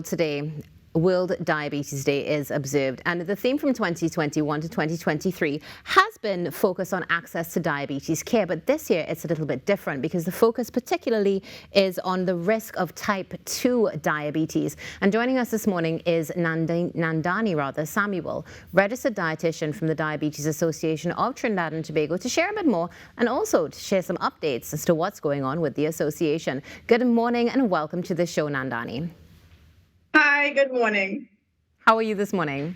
world today, World Diabetes Day is observed, and the theme from 2021 to 2023 has been focused on access to diabetes care, but this year it's a little bit different because the focus particularly is on the risk of type 2 diabetes. And joining us this morning is Nandani Samuel, registered dietitian from the Diabetes Association of Trinidad and Tobago, to share a bit more and also to share some updates as to what's going on with the association. Good morning and welcome to the show, Nandani. Hi, good morning. How are you this morning?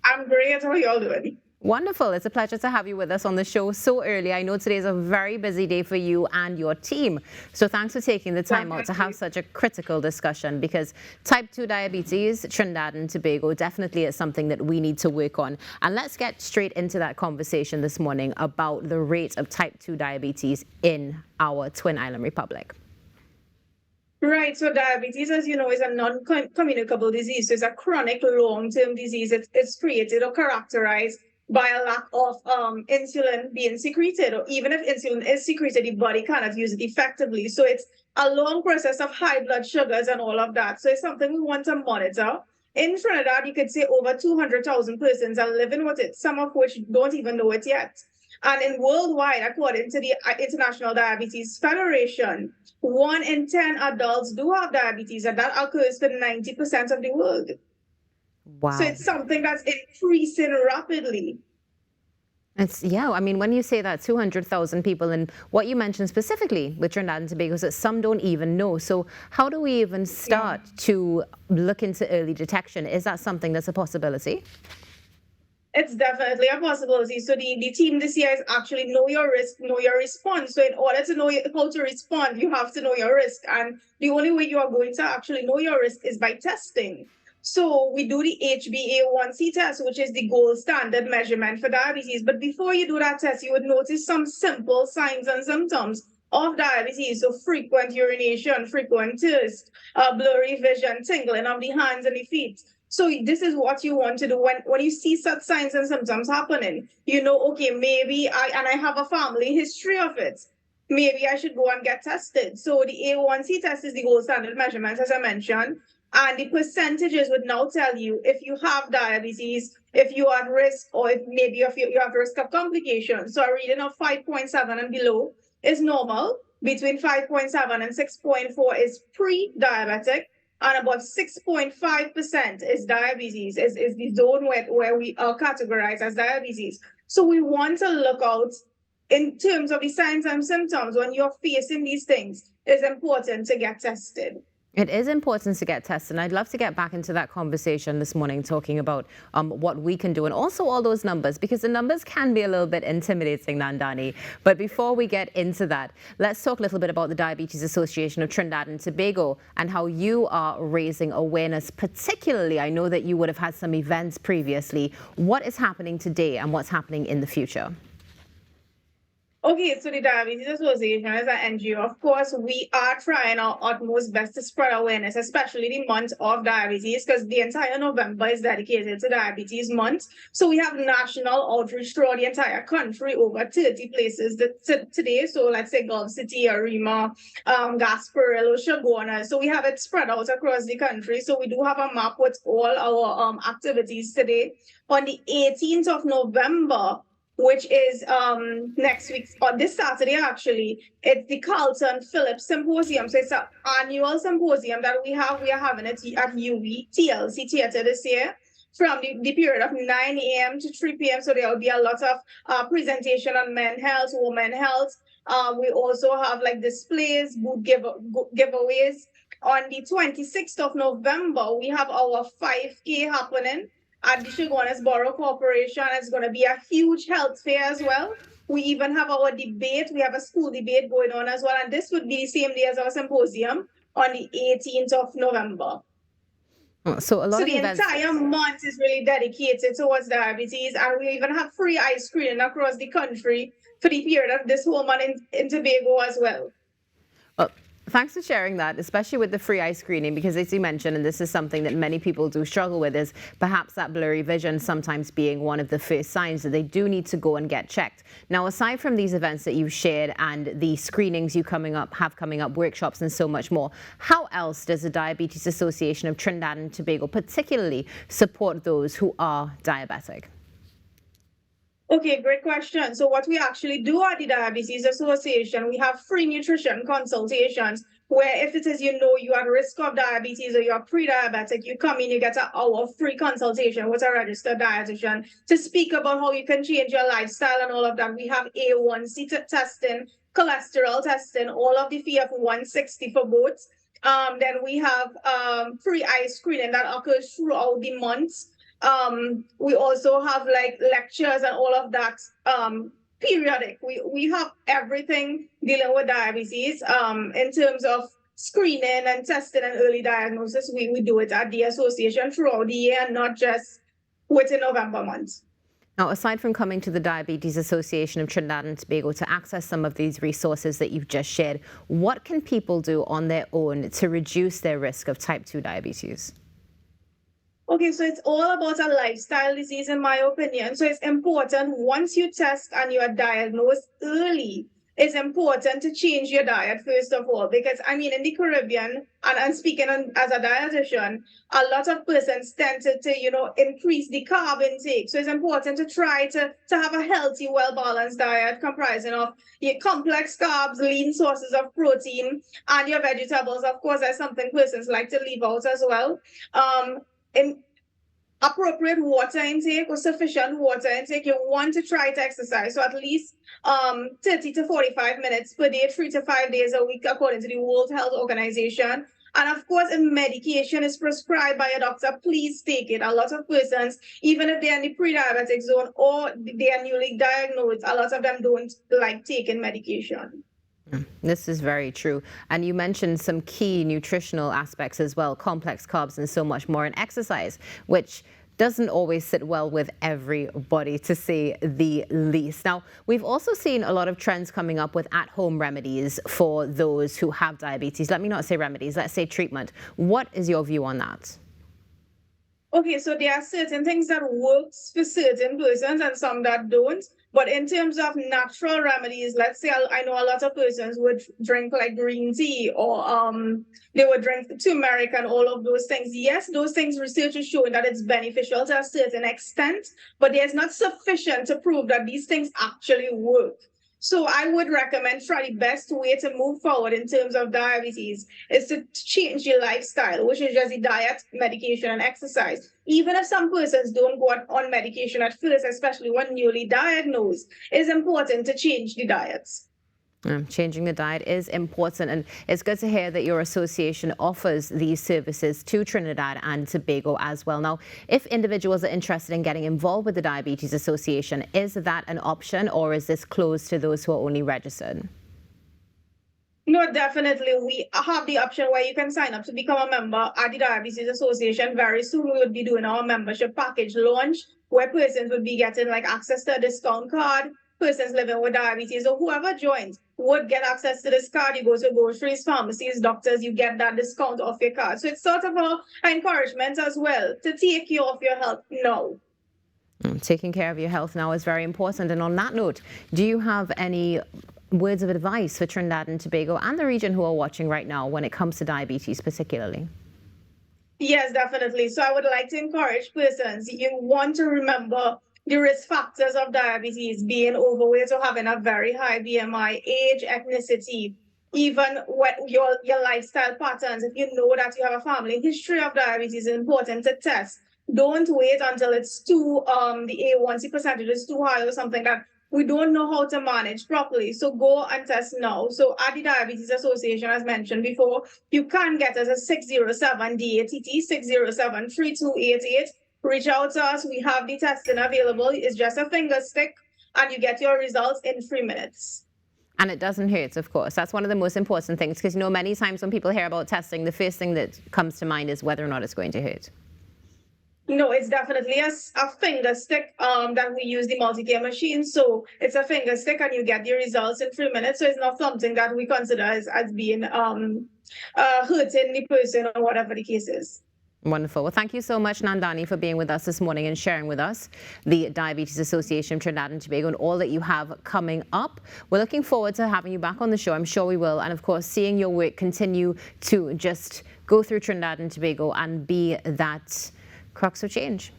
I'm great. How are you all doing? Wonderful. It's a pleasure to have you with us on the show so early. I know today is a very busy day for you and your team. So thanks for taking the time out to have such a critical discussion, because type 2 diabetes, Trinidad and Tobago, definitely is something that we need to work on. And let's get straight into that conversation this morning about the rate of type 2 diabetes in our Twin Island Republic. Right. So diabetes, as you know, is a non-communicable disease. So it's a chronic long-term disease. It's created or characterized by a lack of insulin being secreted, or even if insulin is secreted, the body cannot use it effectively. So it's a long process of high blood sugars and all of that. So it's something we want to monitor. In Trinidad, you could say over 200,000 persons are living with it, some of which don't even know it yet. And in worldwide, according to the International Diabetes Federation, 1 in 10 adults do have diabetes, and that occurs to 90% of the world. Wow. So it's something that's increasing rapidly. I mean, when you say that 200,000 people, and what you mentioned specifically with Trinidad and Tobago is that some don't even know. So how do we even start to look into early detection? Is that something that's a possibility? It's definitely a possibility. So the team this year is actually know your risk, know your response. So in order to know how to respond, you have to know your risk. And the only way you are going to actually know your risk is by testing. So we do the HbA1c test, which is the gold standard measurement for diabetes. But before you do that test, you would notice some simple signs and symptoms of diabetes. So frequent urination, frequent thirst, blurry vision, tingling of the hands and the feet. So this is what you want to do when you see such signs and symptoms happening. You know, okay, maybe I have a family history of it. Maybe I should go and get tested. So the A1C test is the gold standard measurement, as I mentioned. And the percentages would now tell you if you have diabetes, if you are at risk, or if maybe if you have risk of complications. So a reading of 5.7 and below is normal. Between 5.7 and 6.4 is pre-diabetic. And about 6.5% is diabetes, is the zone where we are categorized as diabetes. So we want to look out in terms of the signs and symptoms. When you're facing these things, it's important to get tested. It is important to get tested, and I'd love to get back into that conversation this morning, talking about what we can do and also all those numbers, because the numbers can be a little bit intimidating, Nandani. But before we get into that, let's talk a little bit about the Diabetes Association of Trinidad and Tobago and how you are raising awareness. Particularly, I know that you would have had some events previously. What is happening today and what's happening in the future? Okay, so the Diabetes Association is an NGO. Of course, we are trying our utmost best to spread awareness, especially the month of diabetes, because the entire November is dedicated to Diabetes Month. So we have national outreach throughout the entire country, over 30 places today. So let's say Gulf City, Arima, Gasparillo, Shagona. So we have it spread out across the country. So we do have a map with all our activities today. On the 18th of November, which is next week, or this Saturday actually, it's the Carlton Phillips Symposium. So it's an annual symposium that we are having it at UB TLC Theatre this year from the period of 9 a.m. to 3 p.m. So there will be a lot of presentation on men's health, women's health. We also have like displays, booth giveaways. On the 26th of November, we have our 5K happening at the Shogunas Borough Corporation. It's going to be a huge health fair as well. We even have our debate. We have a school debate going on as well. And this would be the same day as our symposium on the 18th of November. So the entire month is really dedicated towards diabetes. And we even have free eye screening across the country for the period of this whole month in Tobago as well. Thanks for sharing that, especially with the free eye screening, because as you mentioned, and this is something that many people do struggle with, is perhaps that blurry vision sometimes being one of the first signs that they do need to go and get checked. Now, aside from these events that you've shared and the screenings you have coming up, workshops and so much more, how else does the Diabetes Association of Trinidad and Tobago particularly support those who are diabetic? Okay, great question. So what we actually do at the Diabetes Association, we have free nutrition consultations where if it is you are at risk of diabetes or you're pre-diabetic, you come in, you get an hour free consultation with a registered dietitian to speak about how you can change your lifestyle and all of that. We have A1C testing, cholesterol testing, all of the FF 160 for both. Then we have free eye screening that occurs throughout the month. We also have like lectures and all of that periodic. We have everything dealing with diabetes in terms of screening and testing and early diagnosis. We do it at the association throughout the year, not just within November month. Now, aside from coming to the Diabetes Association of Trinidad and Tobago to access some of these resources that you've just shared, what can people do on their own to reduce their risk of type 2 diabetes? Okay, so it's all about a lifestyle disease, in my opinion. So it's important once you test and you are diagnosed early, it's important to change your diet, first of all, because I mean, in the Caribbean, and I'm speaking as a dietitian, a lot of persons tend to increase the carb intake. So it's important to try to have a healthy, well-balanced diet comprising of your complex carbs, lean sources of protein, and your vegetables. Of course, that's something persons like to leave out as well. In appropriate water intake or sufficient water intake, you want to try to exercise. So at least 30 to 45 minutes per day, 3 to 5 days a week, according to the World Health Organization. And of course, if medication is prescribed by a doctor, please take it. A lot of persons, even if they're in the pre-diabetic zone or they are newly diagnosed, a lot of them don't like taking medication. This is very true. And you mentioned some key nutritional aspects as well, complex carbs and so much more, and exercise, which doesn't always sit well with everybody, to say the least. Now, we've also seen a lot of trends coming up with at-home remedies for those who have diabetes. Let me not say remedies, let's say treatment. What is your view on that? Okay, so there are certain things that works for certain persons and some that don't. But in terms of natural remedies, let's say I know a lot of persons would drink like green tea or they would drink turmeric and all of those things. Yes, those things, research is showing that it's beneficial to a certain extent, but there's not sufficient to prove that these things actually work. So I would recommend the best way to move forward in terms of diabetes is to change your lifestyle, which is just the diet, medication, and exercise. Even if some persons don't go on medication at first, especially when newly diagnosed, it's important to change the diets. Changing the diet is important, and it's good to hear that your association offers these services to Trinidad and Tobago as well. Now, if individuals are interested in getting involved with the Diabetes Association, is that an option, or is this closed to those who are only registered? No, definitely. We have the option where you can sign up to become a member at the Diabetes Association. Very soon we will be doing our membership package launch, where persons would be getting like access to a discount card. Persons living with diabetes or whoever joins would get access to this card. You go to groceries, pharmacies, doctors, you get that discount off your card. So it's sort of an encouragement as well to take care of your health now. Taking care of your health now is very important. And on that note, do you have any words of advice for Trinidad and Tobago and the region who are watching right now when it comes to diabetes particularly? Yes, definitely. So I would like to encourage persons, you want to remember the risk factors of diabetes, being overweight or having a very high BMI, age, ethnicity, even what your lifestyle patterns. If you know that you have a family history of diabetes, it's important to test. Don't wait until it's too, the A1C percentage is too high or something that we don't know how to manage properly. So go and test now. So at the Diabetes Association, as mentioned before, you can get us at 607-DATT, 607-3288. Reach out to us. We have the testing available. It's just a finger stick and you get your results in 3 minutes. And it doesn't hurt, of course. That's one of the most important things, because many times when people hear about testing, the first thing that comes to mind is whether or not it's going to hurt. No, it's definitely a finger stick that we use the multi-care machine. So it's a finger stick and you get your results in 3 minutes. So it's not something that we consider as being hurting the person or whatever the case is. Wonderful. Well, thank you so much, Nandani, for being with us this morning and sharing with us the Diabetes Association of Trinidad and Tobago and all that you have coming up. We're looking forward to having you back on the show. I'm sure we will. And of course, seeing your work continue to just go through Trinidad and Tobago and be that crux of change.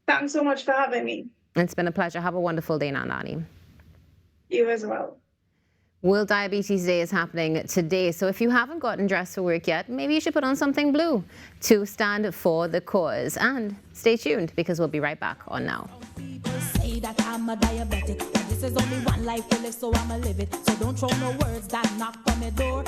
Thanks so much for having me. It's been a pleasure. Have a wonderful day, Nandani. You as well. World Diabetes Day is happening today, so if you haven't gotten dressed for work yet, maybe you should put on something blue to stand for the cause. And stay tuned, because we'll be right back on Now. People say that I'm a diabetic, but this is only one life to live, so I'ma live it. So don't throw no words that knock on my door.